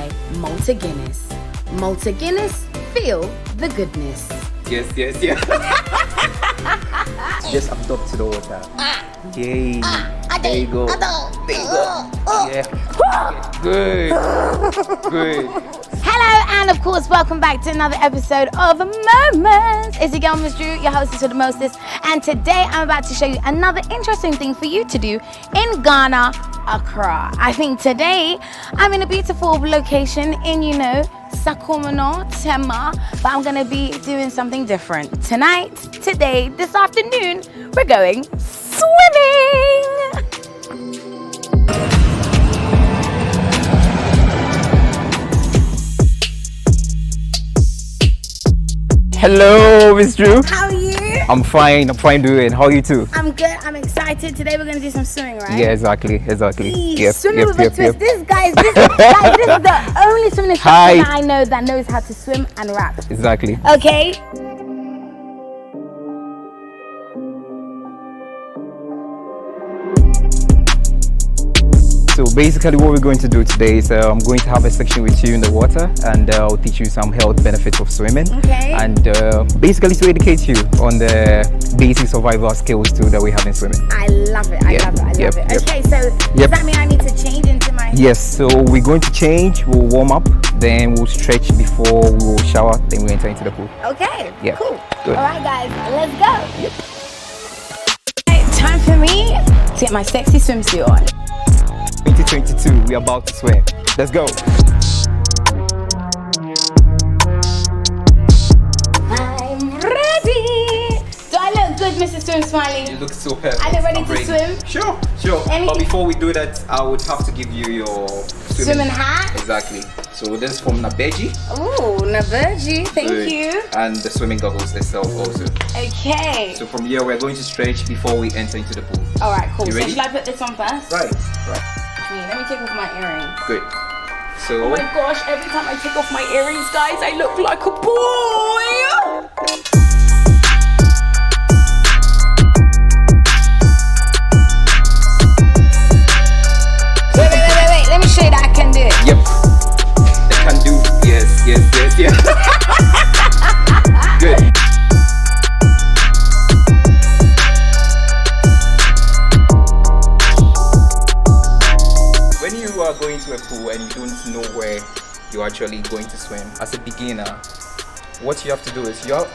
by Malta Guinness. Malta Guinness, feel the goodness. Yes. Just absorb to the water. Yay. There you go. Yeah. Good. Hello, and of course, welcome back to another episode of Moments. It's your girl, Miss Drew, your hostess for the mostest. And today I'm about to show you another interesting thing for you to do in Ghana, Accra. I think today I'm in a beautiful location in, Sakomono, Tema, but I'm gonna be doing something different. Tonight, today, this afternoon, we're going swimming. Hello, Miss Drew. How are you? I'm fine doing. How are you too? I'm good. I'm excited. Today we're gonna do some swimming, right? Yeah, exactly. Swimming with a twist. This is the only swimming instructor that I know that knows how to swim and rap. Exactly. Okay. So basically what we're going to do today is I'm going to have a section with you in the water, and I'll teach you some health benefits of swimming. Okay. And basically to educate you on the basic survival skills too that we have in swimming. I love it. I love it. Okay, so does that mean I need to change into my... Yes, so we're going to change, we'll warm up, then we'll stretch before we will shower, then we enter into the pool. Okay, Yeah. cool. Good. All right, guys, let's go. Okay, time for me to get my sexy swimsuit on. 2022, we're about to swim. Let's go. I'm ready. Do I look good, Mr. Swim Smiley? You look so perfect. I look ready to swim? Sure. Any- But before we do that, I would have to give you your Swimming hat? Exactly. So this is from Nabeji. Ooh, Nabeji, thank you. And the swimming goggles itself also. Okay. So from here, we're going to stretch before we enter into the pool. All right, cool. You So ready? should I put this on first? Right. Let me take off my earrings. Good. So. Oh my gosh, every time I take off my earrings, guys, I look like a boy. Wait. Let me show you that I can do it. Yep. I can do. Yes. Good. When you are going to a pool and you don't know where you're actually going to swim, as a beginner, what you have to do is you're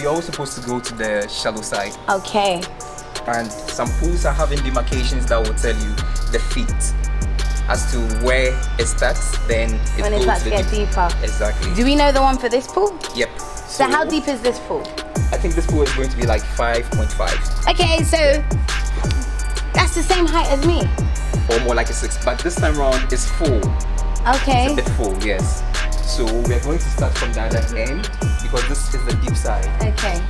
always supposed to go to the shallow side. Okay. And some pools are having demarcations that will tell you the feet as to where it starts, then it When it goes starts to the get deeper. Exactly. Do we know the one for this pool? Yep. So how deep is this pool? I think this pool is going to be like 5.5. Okay, so that's the same height as me. Or more like a 6. But this time around it's full. Okay. It's a bit full, yes. So we're going to start from the other end because this is the deep side. Okay.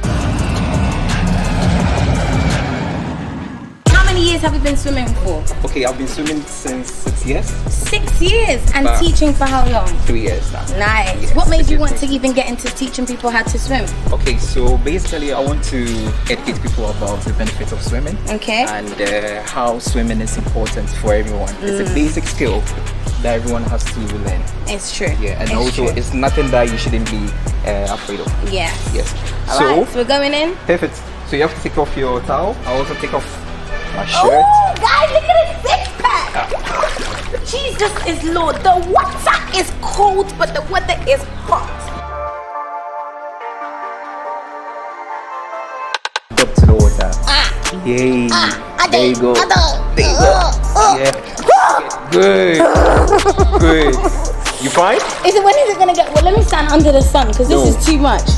How many years have you been swimming for? Okay, I've been swimming since 6 years. 6 years. And But- teaching for how long? 3 years now. Nice. Yes, What made 6 you years. want to even get into teaching people how to swim? Okay, so basically I want to educate people about the benefits of swimming. Okay. And how swimming is important for everyone. It's a basic skill that everyone has to learn. It's true. Yeah, and it's also true. it's nothing that you shouldn't be afraid of. Yeah. Yes. Alright, so we're going in. Perfect. So you have to take off your towel. I also take off my shirt. Oh, guys, look at this six pack. Jesus is Lord. The water is cold, but the weather is hot. Up to the water. Yay. There you go. Yeah. Good. You fine? When is it gonna get? Well, let me stand under the sun because this No. is too much.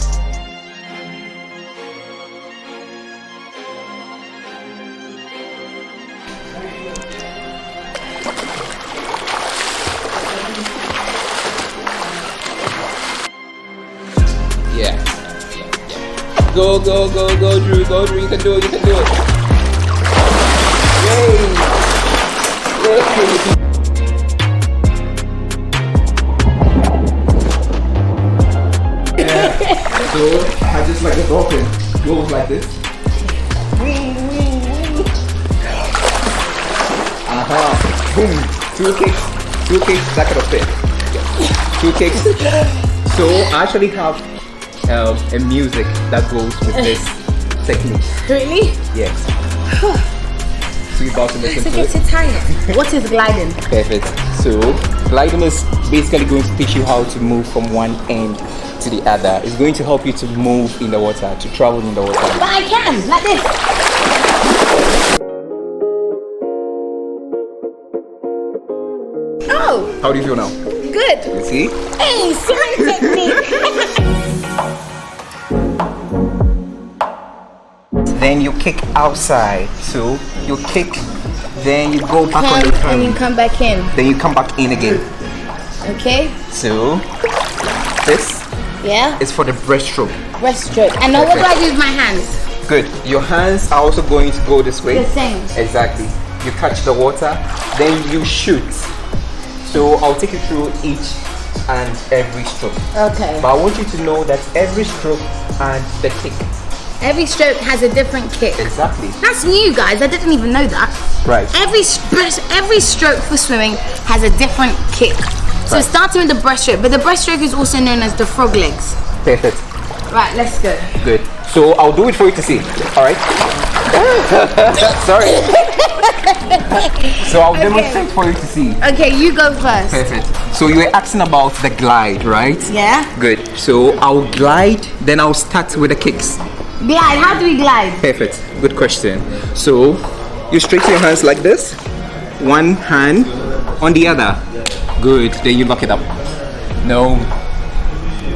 Yeah. Go, Drew, you can do it. Yay! Yeah. So I just like a dolphin. Goes like this. Boom. Two kicks, that could have fit. 2 kicks. So I actually have a music that goes with this technique. Really? Yes. So you're about to listen So to get it. Italian. What is gliding? Perfect. So gliding is basically going to teach you how to move from one end to the other. It's going to help you to move in the water, to travel in the water. But I can, like this. Oh, How do you feel now? good. You see? Hey, swimming technique. Then you kick outside. So you kick, then you go back on the And you turn. come back in. Then you come back in again. Okay? So this Yeah? is for the breaststroke. Breaststroke. And now what do I do with my hands? Good. Your hands are also going to go this way. The same. Exactly. You catch the water, then you shoot. So I'll take you through each and every stroke. Okay. But I want you to know that every stroke and the kick. Every stroke has a different kick. Exactly. That's new, guys. I didn't even know that. Right. Every stroke for swimming has a different kick. So Right. starting with the breaststroke, but the breaststroke is also known as the frog legs. Perfect. Right, let's go. Good. So I'll do it for you to see. All right. Sorry. So I'll demonstrate for you to see. Okay, you go first. Perfect. So you were asking about the glide, right? Yeah? Good. So I'll glide, then I'll start with the kicks. Glide, how do we glide? Perfect. Good question. So you straighten your hands like this. One hand on the other. Good. Then you lock it up. No.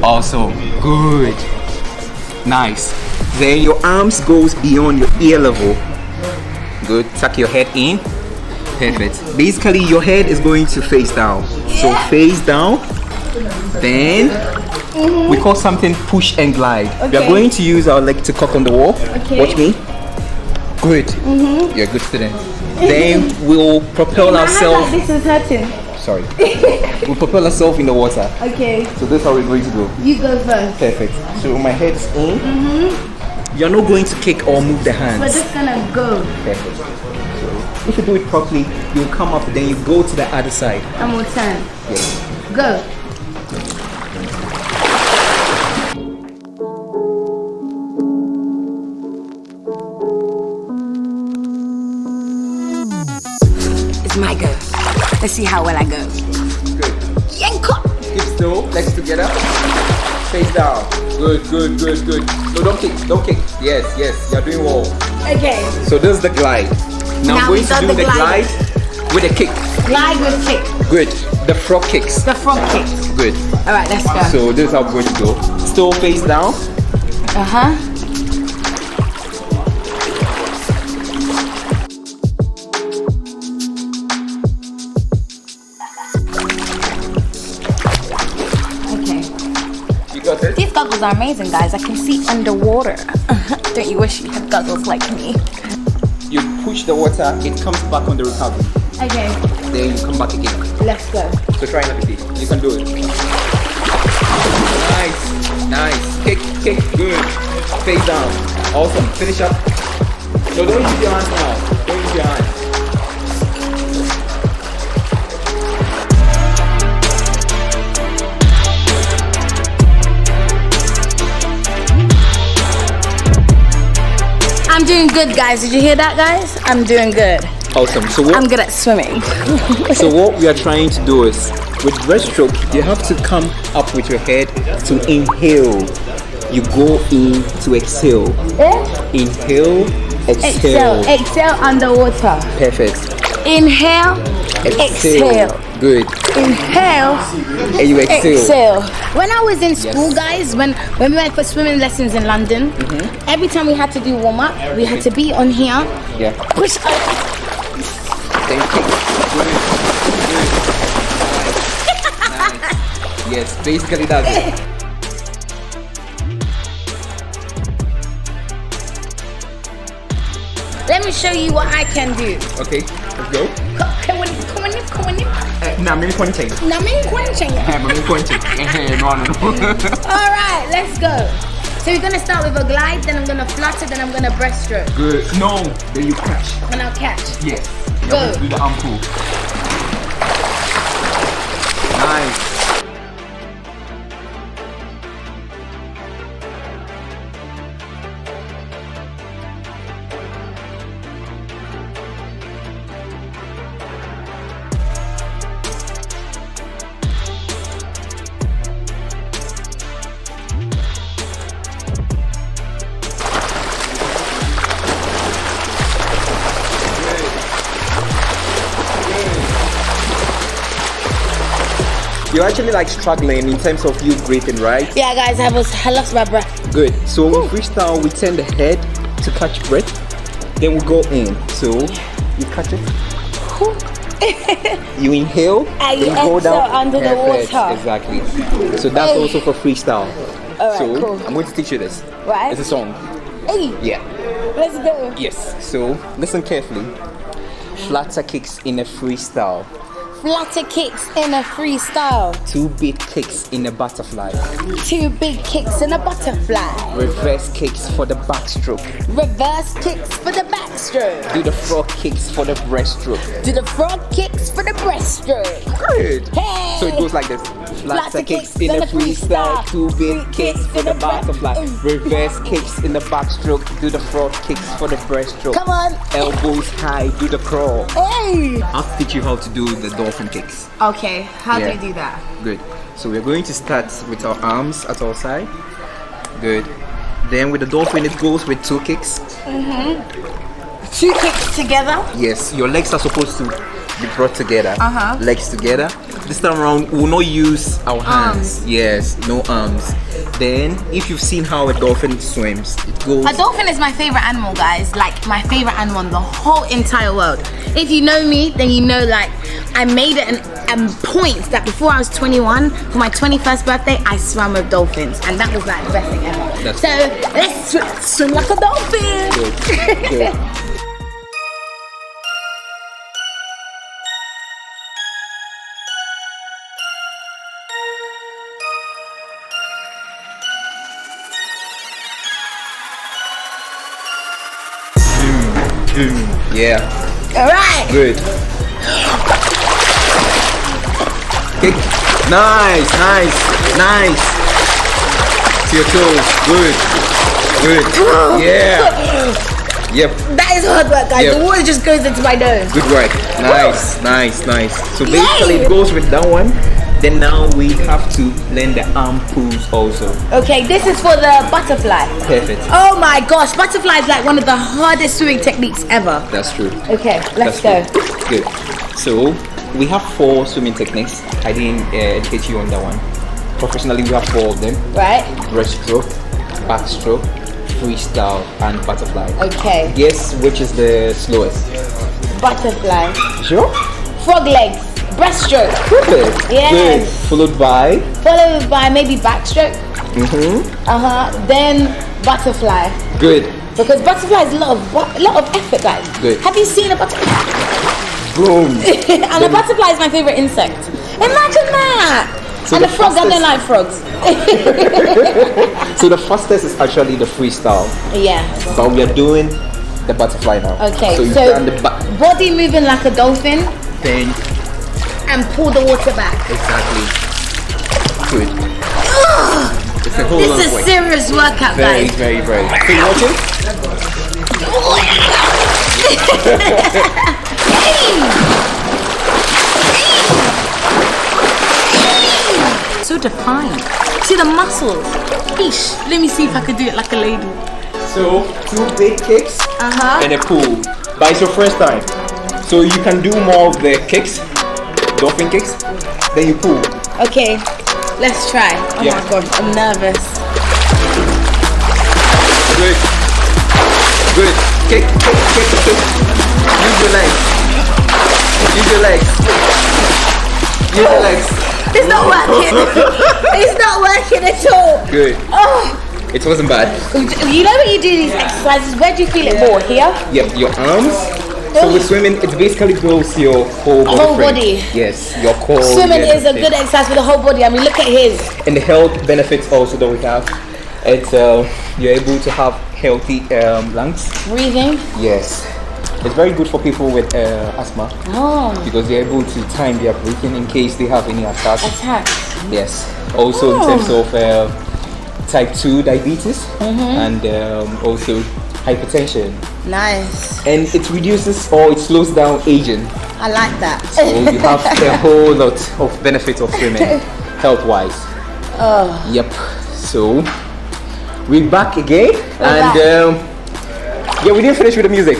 Awesome. Good. Nice. Then your arms goes beyond your ear level. Good. Tuck your head in. Perfect. Basically your head is going to face down. So face down. Then we call something push and glide. We are Okay. going to use our leg to cock on the wall. Okay. Watch me. Good. You're a good student. Then we'll propel My hand ourselves. like this is hurting. Sorry. We'll propel ourselves in the water. Okay, So this is how we're going to go. you go first. Perfect. So my head's in. You're not going to kick or move the We're hands. just gonna go Perfect. So if you do it properly, you'll come up, then you go to the other side. and we'll turn. Yes. Go. It's my go. Let's see how well I go. Good. Yanko! Keep still, legs together. Face down. Good, good, good, good. No, don't kick, don't kick. Yes, yes, you're doing well. Okay, So this is the glide. Now I'm Now going we've to done do the the glide. glide with a kick. glide with kick. Good. The frog kicks. The frog kicks. Good. Alright, let's go. So this is how I'm going to go. Still face down. Uh-huh. Okay. You got it? These goggles are amazing, guys. I can see underwater. Don't you wish you had goggles like me? You push the water, it comes back on the recovery. Okay, Then you come back again. let's go. So try another kick. You can do it. Nice. Nice. Kick, kick. Good. Face down. Awesome. Finish up. No, don't use your hands now. Don't use your hands. I'm doing good, guys. Did you hear that, guys? I'm doing good. Awesome. So I'm good at swimming. So what we are trying to do is, with breaststroke, you have to come up with your head to inhale. You go in to exhale. Inhale, exhale. Exhale underwater. Perfect. Inhale, exhale. Good. Inhale, And you exhale. When I was in school, guys, when we went for swimming lessons in London, every time we had to do warm up, we had to be on here, Yeah. push up. Then kick. Good. Good. Nice. Yes, basically that's it. Let me show you what I can do. Okay, let's go. Come on. Nah, maybe pointing. Now, me quenching. Maybe pointing. No. All right, let's go. So we're gonna start with a glide, then I'm gonna flutter, then I'm gonna breaststroke, Good. No, then you catch. and I'll catch. Yes. Go. Now do the arm pull. Nice. you're actually like struggling in terms of you breathing, right? Yeah, guys, I lost my breath. Good. So in freestyle, we turn the head to catch breath. Then we go in. So you catch it. You inhale. And you then go exhale down under the Perfect. water. Exactly. So that's also for freestyle. Alright, so cool. I'm going to teach you this. Right. It's a song. Hey, Yeah. let's go. Yes. So listen carefully. Flatter kicks in a freestyle. Flatter kicks in a freestyle. 2 big kicks in a butterfly. 2 big kicks in a butterfly. Reverse kicks for the backstroke. Reverse kicks for the backstroke. Do the frog kicks for the breaststroke. Do the frog kicks for the breaststroke. Good. Hey. So it goes like this. Flatter kicks in a freestyle. 2 big kicks for the butterfly. Reverse kicks in the backstroke. Do the frog kicks for the breaststroke. Come on. Elbows high. Do the crawl. Hey. I'll teach you how to do the dolphin kicks. Okay, how do Yeah. you do that? Good. So we're going to start with our arms at our side. Good. Then with the dolphin, it goes with 2 kicks. 2 kicks together. Yes, your legs are supposed to be brought together. Uh-huh. Legs together. This time around, we will not use our hands. Yes, no arms. Then, if you've seen how a dolphin swims, it goes. A dolphin is my favorite animal, guys. Like my favorite animal in the whole entire world. If you know me, then you know like I made it an point that before I was 21, for my 21st birthday, I swam with dolphins, and that was like the best thing ever. That's so let's swim like a dolphin. Good. Good. Yeah. All right. Good. Kick. Nice, nice, nice. To your toes. Good. Good. Yeah. Yep. That is hard work, guys. Yep. The water just goes into my nose. Good work. Nice, nice, nice. So basically Yay. it goes with that one. Then now we have to learn the arm pulls also. Okay, this is for the butterfly. Perfect. Oh my gosh, butterfly is like one of the hardest swimming techniques ever. That's true. Okay, let's That's go. true. Good. So we have 4 swimming techniques. I didn't educate you on that one. Professionally, we have 4 of them. Right? Breaststroke, backstroke, freestyle, and butterfly. Okay. Guess which is the slowest? Butterfly. Sure? Frog legs. Breaststroke. Perfect. Yes. Good. Followed by? Followed by maybe backstroke. Mm-hmm. Then butterfly. Good. Because butterfly is a lot of effort, guys. Good. Have you seen a butterfly? Boom. And a butterfly is my favorite insect. Imagine that. So and the the frogs, I don't fastest- like frogs. So the fastest is actually the freestyle, Yeah. but we are doing the butterfly now. Okay. So you've So done the body moving like a dolphin then and pull the water back. exactly. Good. It's a whole lot This of is work. serious workout, Very, guys. very, very. So you watching? So defined. See the muscles. Eesh. Let me see if I could do it like a lady. So 2 big kicks Uh-huh. and a pull. But it's your first time, so you can do more of the kicks, dolphin kicks. Then you pull. Okay, let's try. Oh Yeah. my gosh, I'm nervous. Good. Good. Kick, kick, kick, kick. Use your legs. Use your legs. Use your legs. It's not working. It's not working at all. Good. Oh, It wasn't bad. you know when you do these exercises, where do you feel it more? Here? Yep, your arms. So with swimming, it basically builds your whole body. Whole frame. body. Yes, your core. Swimming your is a everything. good exercise for the whole body. I mean, look at his. And the health benefits also that we have. It's you're able to have healthy lungs. Breathing. Yes, it's very good for people with asthma Oh, because they're able to time their breathing in case they have any attacks. attack. Yes. Also in terms of type 2 diabetes and also hypertension, Nice. and it reduces or it slows down aging. I like that. So you have a whole lot of benefits of swimming, health-wise. Oh, Yep. So we're back again, and back. yeah, we didn't finish with the music.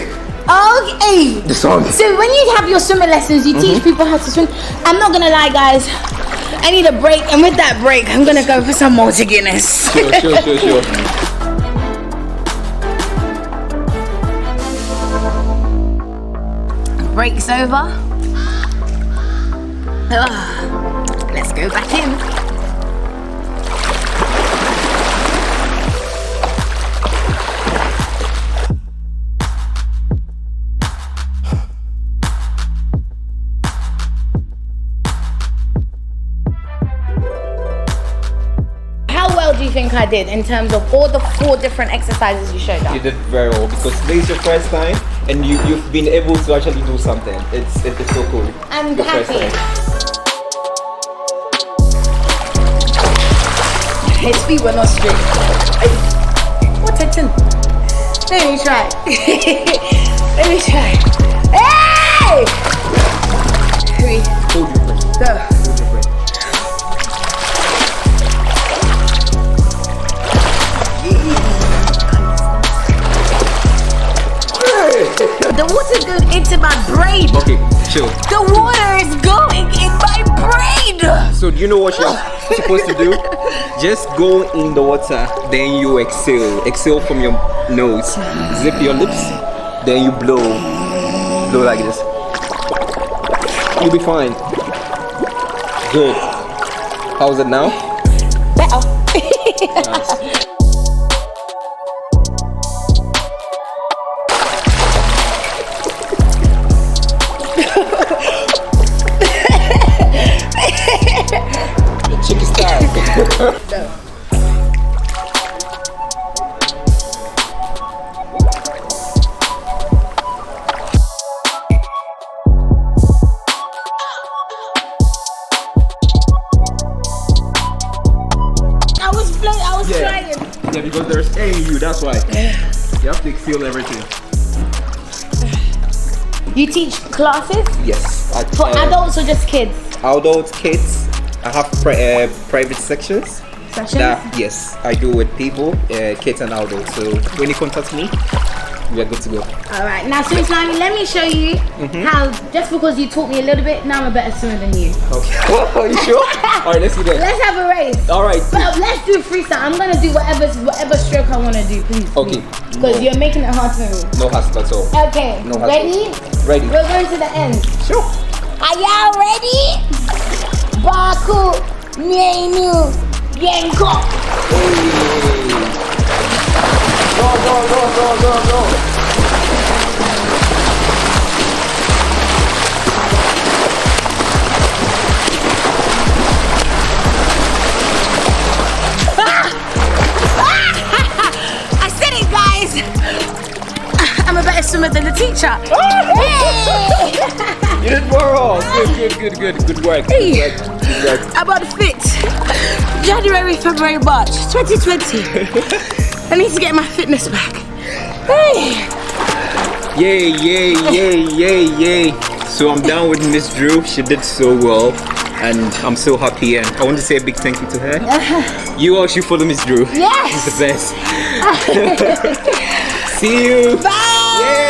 okay. The song. So when you have your swimming lessons, you teach people how to swim. I'm not gonna lie, guys. I need a break, and with that break, I'm gonna go for some Malta Guinness. Sure. Break's over. Let's go back in. How well do you think I did in terms of all the 4 different exercises you showed You us? did very well because today is your first time and you've been able to actually do something. It's so cool. I'm Your first happy. time. His feet were not straight. What a tin. Let me try. Let me try. Hey! 3, Hold your breath. go. Hold your breath. The water's going into my brain. Okay, chill. The water is going in my brain. So do you know what you're supposed to do? Just go in the water, then you exhale. Exhale from your nose. Zip your lips, then you blow. Blow like this. You'll be fine. Good. How's it now? Better. Nice. Chicken style. I was trying. Yeah, because there's air in you, that's why. You have to exhale everything. You teach classes Yes. for adults or just kids? Adults, kids. I have private sections. Sessions? Yes, I do with people, kids and adults. So when you contact me, we are good to go. Alright, now Swim Slimy, let me show you how, just because you taught me a little bit, now I'm a better swimmer than you. Okay. Are you sure? Alright, let's do that. Let's have a race. Alright. But let's do freestyle. I'm gonna do whatever stroke I wanna do, please. Okay. Because you're making it hard for me. No hassle at all. Okay, No hassle. ready? Ready. We're going to the end. Sure. Are y'all ready? Baku, Nenu, Yenko. Go. I said it, guys. I'm a better swimmer than the teacher. Hey! You did well. Good work. Hey. I'm on fit. January, February, March 2020. I need to get my fitness back. Hey. Yay. So I'm done with Miss Drew. She did so well. And I'm so happy. And I want to say a big thank you to her. You all should follow Miss Drew. Yes. She's the best. See you. Bye. Yay.